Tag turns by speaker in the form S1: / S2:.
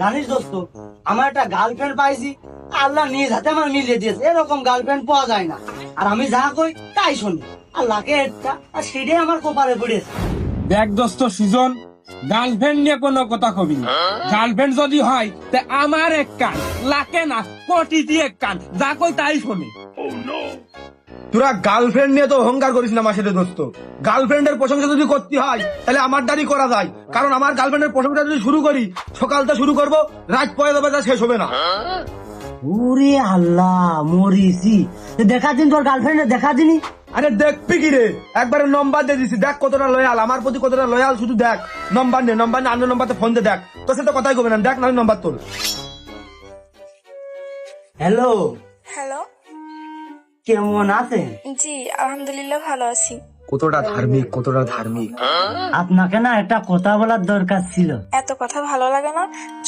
S1: জানিস দোস্ত, আমার একটা গার্লফ্রেন্ড পাইছি, আল্লাহ নিজ হাতে আমার মিলিয়ে দিয়েছে। এরকম গার্লফ্রেন্ড পাওয়া যায় না। আর আমি যা কই তাই শুনি, আল্লাহকে একটা, আর সেটাই আমার কপালে পড়েছে।
S2: দেখ দোস্ত সুজন, গার্লফ্রেন্ড নিয়ে কোনো কথা কবি না। গার্লফ্রেন্ড যদি হয় তা আমার এক কান, লাকে না কোটিটি এক কান, যা কই তাই শুনি।
S3: তোরা গার্লফ্রেন্ড নিয়ে তো অহংকার করিস না আমার সাথে দোস্ত। গার্লফ্রেন্ডের প্রশংসা যদি করতে হয় তাহলে আমার দ্বারই করা যায়, কারণ আমার গার্লফ্রেন্ডের প্রশংসা যদি শুরু করি, সকালটা শুরু করব, রাত পরে যাবে, তা শেষ হবে না।
S1: ওরে আল্লাহ, মরিছি। দেখা দিন তোর গার্লফ্রেন্ডে, দেখা দিনি।
S3: আরে দেখবি কি রে, একবারে নম্বর দিয়ে দিছি, দেখ কতটা লয়াল আমার প্রতি, কতটা লয়াল, শুধু দেখ। নম্বর নে, অন্য নম্বরতে ফোন দিয়ে দেখ, তোর সাথে কথাই কবে না, দেখ না নম্বর তোর।
S1: Hello,
S4: hello.
S1: কেমন আছেন?
S4: জি আলহামদুলিল্লাহ ভালো আছি।
S3: কতটা ধার্মিক, কতটা ধার্মিক।
S1: আপনাকে না একটা কথা বলার দরকার ছিল।
S4: এত কথা ভালো লাগে না,